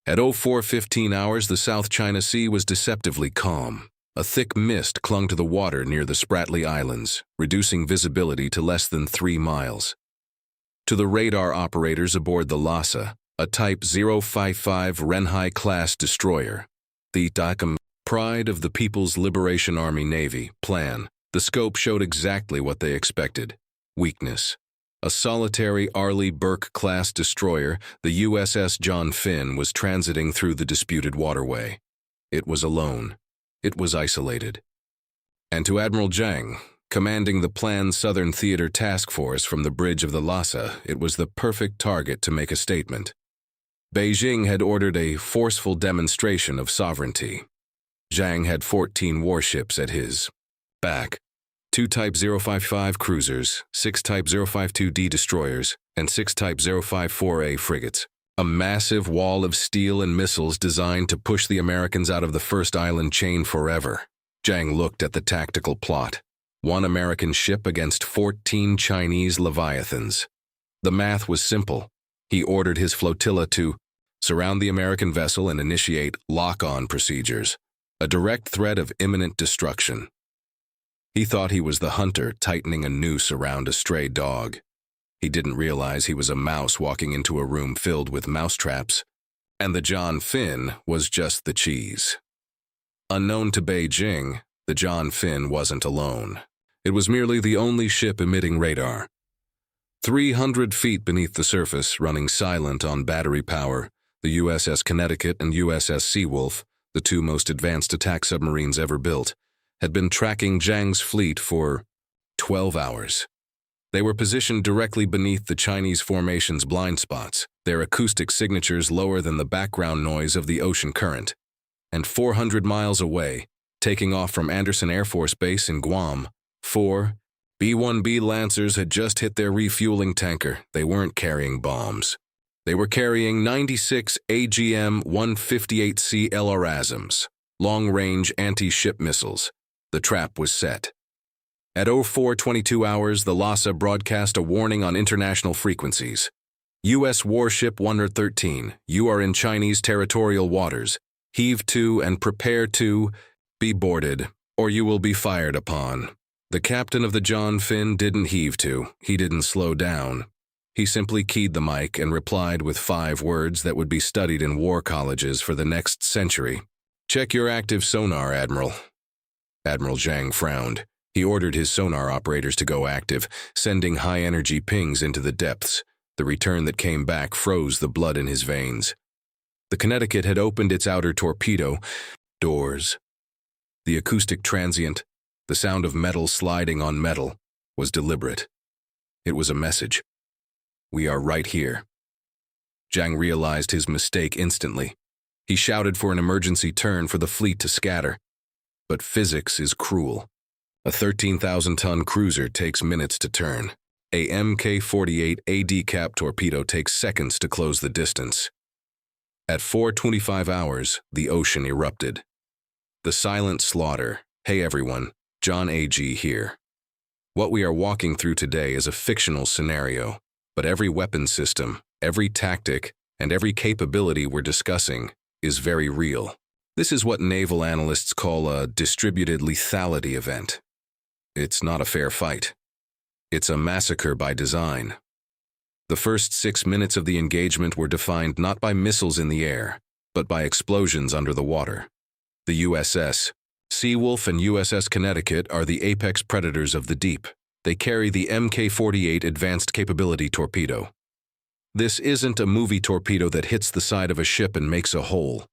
At 04:15 hours, the South China Sea was deceptively calm. A thick mist clung to the water near the Spratly Islands, reducing visibility to less than 3 miles. To the radar operators aboard the Lhasa, a Type 055 Renhai-class destroyer, the pride of the People's Liberation Army Navy plan, the scope showed exactly what they expected: weakness. A solitary Arleigh Burke-class destroyer, the USS John Finn, was transiting through the disputed waterway. It was alone. It was isolated. And to Admiral Zhang, commanding the planned Southern Theater Task Force from the bridge of the Lhasa, it was the perfect target to make a statement. Beijing had ordered a forceful demonstration of sovereignty. Zhang had 14 warships at his back: 2 Type 055 cruisers, 6 Type 052D destroyers, and 6 Type 054A frigates. A massive wall of steel and missiles designed to push the Americans out of the first island chain forever. Zhang looked at the tactical plot: 1 American ship against 14 Chinese leviathans. The math was simple. He ordered his flotilla to surround the American vessel and initiate lock-on procedures, a direct threat of imminent destruction. He thought he was the hunter tightening a noose around a stray dog. He didn't realize he was a mouse walking into a room filled with mousetraps, and the John Finn was just the cheese. Unknown to Beijing, the John Finn wasn't alone. It was merely the only ship emitting radar. 300 feet beneath the surface, running silent on battery power, the USS Connecticut and USS Seawolf, the 2 most advanced attack submarines ever built, had been tracking Zhang's fleet for 12 hours. They were positioned directly beneath the Chinese formation's blind spots, their acoustic signatures lower than the background noise of the ocean current. And 400 miles away, taking off from Andersen Air Force Base in Guam, 4 B-1B Lancers had just hit their refueling tanker. They weren't carrying bombs. They were carrying 96 AGM-158C LRASMs, long-range anti-ship missiles. The trap was set. At 04:22 hours, the Lhasa broadcast a warning on international frequencies. U.S. Warship 113, you are in Chinese territorial waters. Heave to and prepare to be boarded, or you will be fired upon. The captain of the John Finn didn't heave to. He didn't slow down. He simply keyed the mic and replied with 5 words that would be studied in war colleges for the next century. "Check your active sonar, Admiral." Admiral Zhang frowned. He ordered his sonar operators to go active, sending high-energy pings into the depths. The return that came back froze the blood in his veins. The Connecticut had opened its outer torpedo doors. The acoustic transient, the sound of metal sliding on metal, was deliberate. It was a message. "We are right here." Zhang realized his mistake instantly. He shouted for an emergency turn for the fleet to scatter. But physics is cruel. A 13,000-ton cruiser takes minutes to turn. A Mk-48 AD cap torpedo takes seconds to close the distance. At 4:25 hours, the ocean erupted. The silent slaughter. "Hey everyone, John A.G. here. What we are walking through today is a fictional scenario, but every weapon system, every tactic, and every capability we're discussing is very real. This is what naval analysts call a distributed lethality event. It's not a fair fight. It's a massacre by design." The first 6 minutes of the engagement were defined not by missiles in the air, but by explosions under the water. The USS Seawolf and USS Connecticut are the apex predators of the deep. They carry the Mk-48 Advanced Capability torpedo. This isn't a movie torpedo that hits the side of a ship and makes a hole.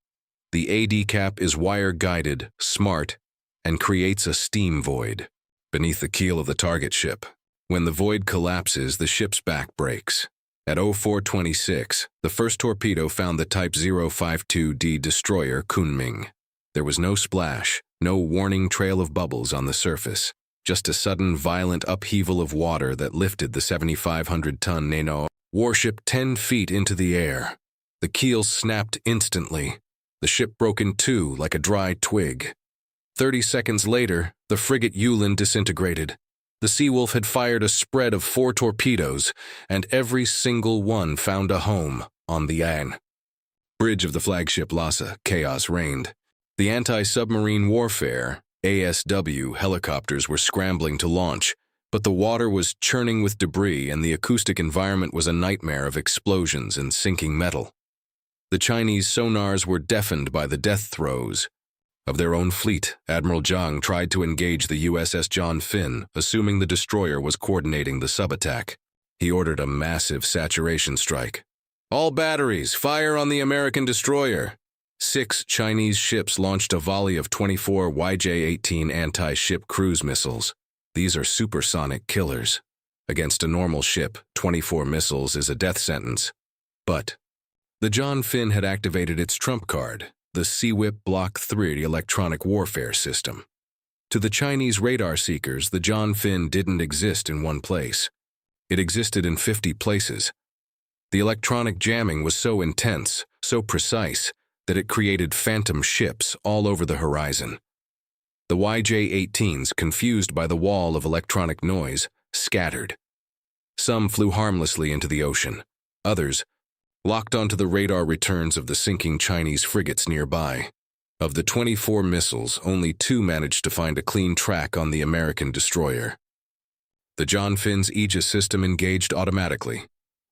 The AD cap is wire-guided, smart, and creates a steam void beneath the keel of the target ship. When the void collapses, the ship's back breaks. At 04:26, the first torpedo found the Type 052D destroyer Kunming. There was no splash, no warning trail of bubbles on the surface, just a sudden violent upheaval of water that lifted the 7,500-ton Nano warship 10 feet into the air. The keel snapped instantly. The ship broke in 2 like a dry twig. 30 seconds later, the frigate Yulin disintegrated. The Seawolf had fired a spread of 4 torpedoes, and every single one found a home on the An. bridge of the flagship Lhasa, chaos reigned. The anti-submarine warfare, ASW, helicopters were scrambling to launch, but the water was churning with debris and the acoustic environment was a nightmare of explosions and sinking metal. The Chinese sonars were deafened by the death throes of their own fleet. Admiral Zhang tried to engage the USS John Finn, assuming the destroyer was coordinating the sub-attack. He ordered a massive saturation strike. "All batteries, fire on the American destroyer!" 6 Chinese ships launched a volley of 24 YJ-18 anti-ship cruise missiles. These are supersonic killers. Against a normal ship, 24 missiles is a death sentence. But the John Finn had activated its trump card, the Sea-Whip Block 3 electronic warfare system. To the Chinese radar seekers, the John Finn didn't exist in one place. It existed in 50 places. The electronic jamming was so intense, so precise, that it created phantom ships all over the horizon. The YJ-18s, confused by the wall of electronic noise, scattered. Some flew harmlessly into the ocean. Others locked onto the radar returns of the sinking Chinese frigates nearby. Of the 24 missiles, only 2 managed to find a clean track on the American destroyer. The John Finn's Aegis system engaged automatically.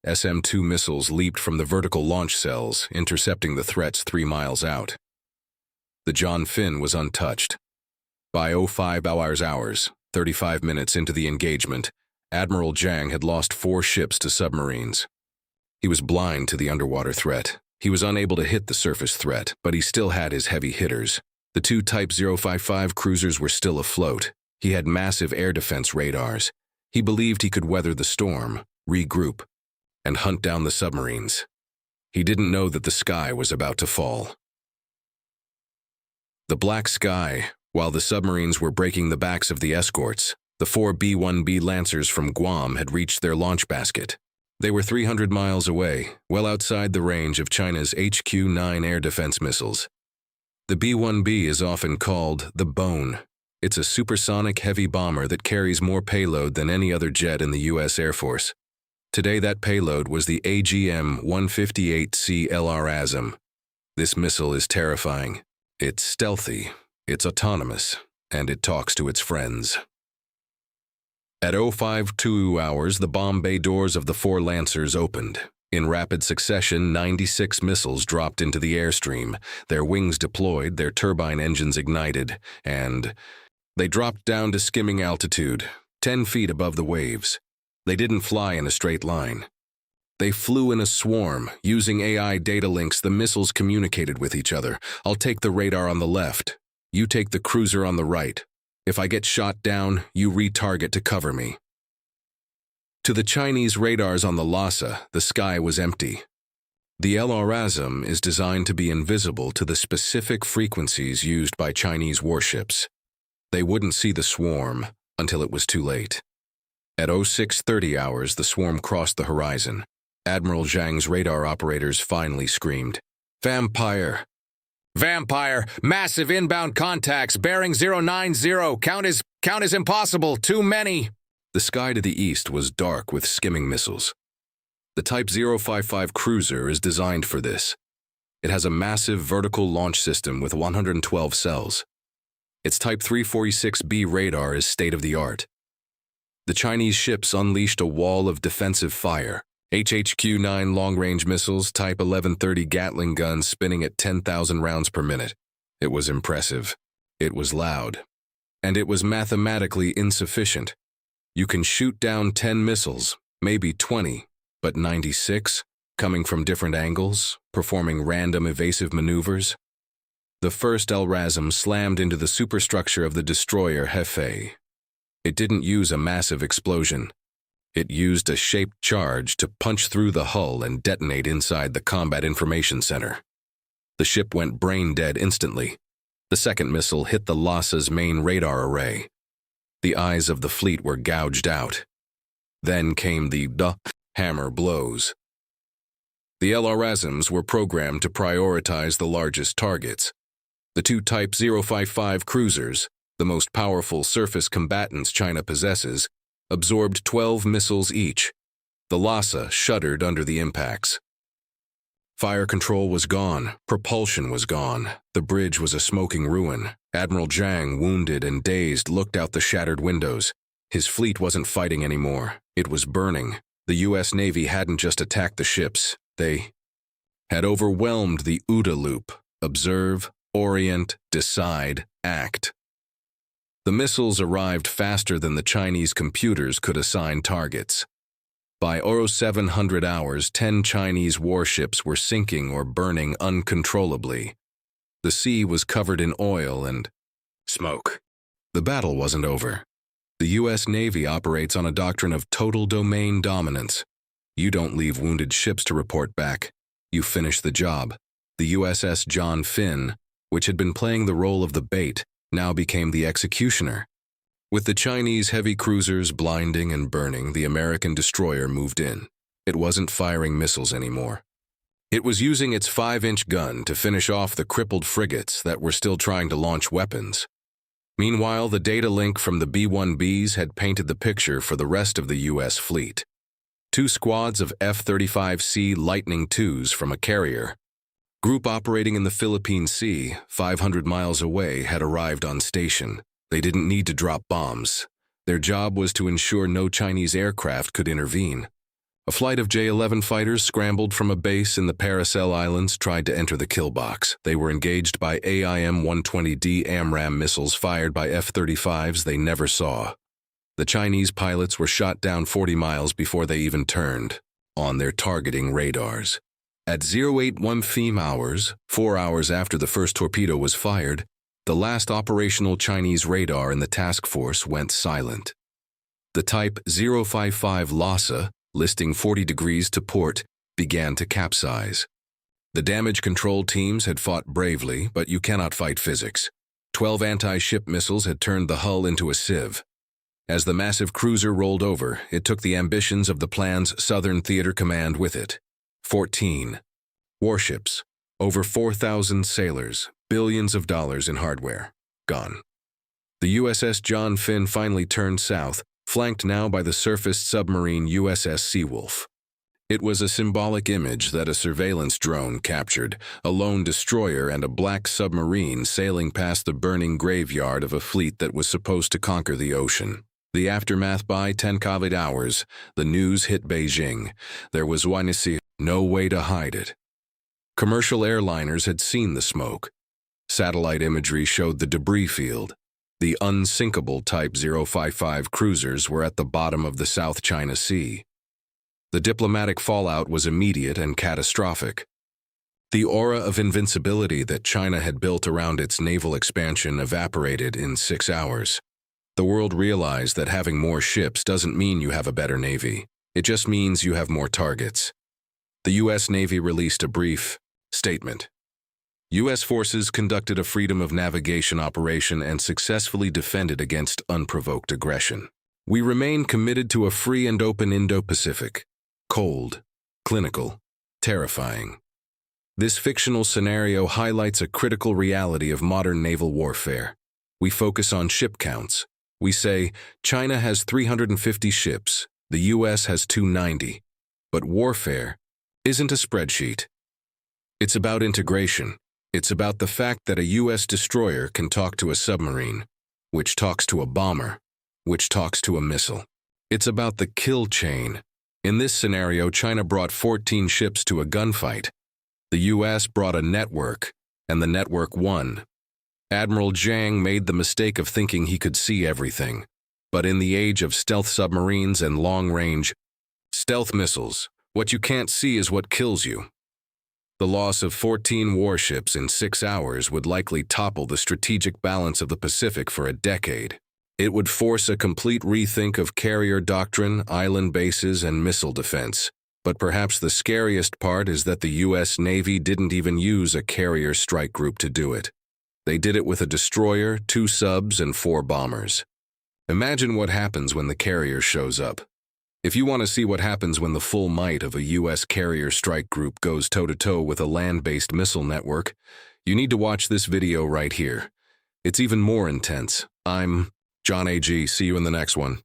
SM-2 missiles leaped from the vertical launch cells, intercepting the threats 3 miles out. The John Finn was untouched. By 05 hours, 35 minutes into the engagement, Admiral Zhang had lost 4 ships to submarines. He was blind to the underwater threat. He was unable to hit the surface threat, but he still had his heavy hitters. The 2 Type 055 cruisers were still afloat. He had massive air defense radars. He believed he could weather the storm, regroup, and hunt down the submarines. He didn't know that the sky was about to fall. The black sky, while the submarines were breaking the backs of the escorts, the 4 B-1B Lancers from Guam had reached their launch basket. They were 300 miles away, well outside the range of China's HQ-9 air defense missiles. The B-1B is often called the Bone. It's a supersonic heavy bomber that carries more payload than any other jet in the U.S. Air Force. Today that payload was the AGM-158C LRASM. This missile is terrifying. It's stealthy, it's autonomous, and it talks to its friends. At 05:02 hours, the bomb bay doors of the 4 Lancers opened. In rapid succession, 96 missiles dropped into the airstream, their wings deployed, their turbine engines ignited, and they dropped down to skimming altitude, 10 feet above the waves. They didn't fly in a straight line. They flew in a swarm. Using AI data links, the missiles communicated with each other. "I'll take the radar on the left. You take the cruiser on the right. If I get shot down, you retarget to cover me." To the Chinese radars on the Lhasa, the sky was empty. The LRASM is designed to be invisible to the specific frequencies used by Chinese warships. They wouldn't see the swarm until it was too late. At 06:30 hours, the swarm crossed the horizon. Admiral Zhang's radar operators finally screamed, "Vampire! Vampire! Massive inbound contacts! Bearing 090! Count is impossible! Too many!" The sky to the east was dark with skimming missiles. The Type 055 cruiser is designed for this. It has a massive vertical launch system with 112 cells. Its Type 346B radar is state-of-the-art. The Chinese ships unleashed a wall of defensive fire. HHQ-9 long-range missiles, Type 1130 Gatling guns spinning at 10,000 rounds per minute. It was impressive. It was loud. And it was mathematically insufficient. You can shoot down 10 missiles, maybe 20, but 96, coming from different angles, performing random evasive maneuvers. The first LRASM slammed into the superstructure of the destroyer Hefei. It didn't use a massive explosion. It used a shaped charge to punch through the hull and detonate inside the Combat Information Center. The ship went brain-dead instantly. The second missile hit the Lhasa's main radar array. The eyes of the fleet were gouged out. Then came the hammer blows. The LRASMs were programmed to prioritize the largest targets. The 2 Type 055 cruisers, the most powerful surface combatants China possesses, absorbed 12 missiles each. The Lhasa shuddered under the impacts. Fire control was gone, propulsion was gone, the bridge was a smoking ruin. Admiral Zhang, wounded and dazed, looked out the shattered windows. His fleet wasn't fighting anymore, it was burning. The U.S. Navy hadn't just attacked the ships, they had overwhelmed the OODA loop: observe, orient, decide, act. The missiles arrived faster than the Chinese computers could assign targets. By 0700 hours, 10 Chinese warships were sinking or burning uncontrollably. The sea was covered in oil and smoke. The battle wasn't over. The U.S. Navy operates on a doctrine of total domain dominance. You don't leave wounded ships to report back. You finish the job. The USS John Finn, which had been playing the role of the bait, now became the executioner. With the Chinese heavy cruisers blinding and burning, the American destroyer moved in. It wasn't firing missiles anymore. It was using its 5-inch gun to finish off the crippled frigates that were still trying to launch weapons. Meanwhile, the data link from the B-1Bs had painted the picture for the rest of the U.S. fleet. 2 squads of F-35C Lightning IIs from a carrier, group operating in the Philippine Sea, 500 miles away, had arrived on station. They didn't need to drop bombs. Their job was to ensure no Chinese aircraft could intervene. A flight of J-11 fighters scrambled from a base in the Paracel Islands, tried to enter the kill box. They were engaged by AIM-120D AMRAAM missiles fired by F-35s they never saw. The Chinese pilots were shot down 40 miles before they even turned on their targeting radars. At 081 FEM hours, 4 hours after the first torpedo was fired, the last operational Chinese radar in the task force went silent. The Type 055 Lhasa, listing 40 degrees to port, began to capsize. The damage control teams had fought bravely, but you cannot fight physics. 12 anti-ship missiles had turned the hull into a sieve. As the massive cruiser rolled over, it took the ambitions of the plan's Southern Theater Command with it. 14 warships, over 4,000 sailors, billions of dollars in hardware, gone. The USS John Finn finally turned south, flanked now by the surfaced submarine USS Seawolf. It was a symbolic image that a surveillance drone captured, a lone destroyer and a black submarine sailing past the burning graveyard of a fleet that was supposed to conquer the ocean. The aftermath: by 10 COVID hours, the news hit Beijing. There was no way to hide it. Commercial airliners had seen the smoke. Satellite imagery showed the debris field. The unsinkable Type 055 cruisers were at the bottom of the South China Sea. The diplomatic fallout was immediate and catastrophic. The aura of invincibility that China had built around its naval expansion evaporated in 6 hours. The world realized that having more ships doesn't mean you have a better navy. It just means you have more targets. The U.S. Navy released a brief statement. U.S. forces conducted a freedom of navigation operation and successfully defended against unprovoked aggression. We remain committed to a free and open Indo-Pacific. Cold, clinical, terrifying. This fictional scenario highlights a critical reality of modern naval warfare. We focus on ship counts. We say, China has 350 ships, the U.S. has 290. But warfare isn't a spreadsheet. It's about integration. It's about the fact that a U.S. destroyer can talk to a submarine, which talks to a bomber, which talks to a missile. It's about the kill chain. In this scenario, China brought 14 ships to a gunfight. The U.S. brought a network, and the network won. Admiral Zhang made the mistake of thinking he could see everything. But in the age of stealth submarines and long-range stealth missiles, what you can't see is what kills you. The loss of 14 warships in 6 hours would likely topple the strategic balance of the Pacific for a decade. It would force a complete rethink of carrier doctrine, island bases, and missile defense. But perhaps the scariest part is that the U.S. Navy didn't even use a carrier strike group to do it. They did it with a destroyer, 2 subs, and 4 bombers. Imagine what happens when the carrier shows up. If you want to see what happens when the full might of a U.S. carrier strike group goes toe-to-toe with a land-based missile network, you need to watch this video right here. It's even more intense. I'm John A.G. See you in the next one.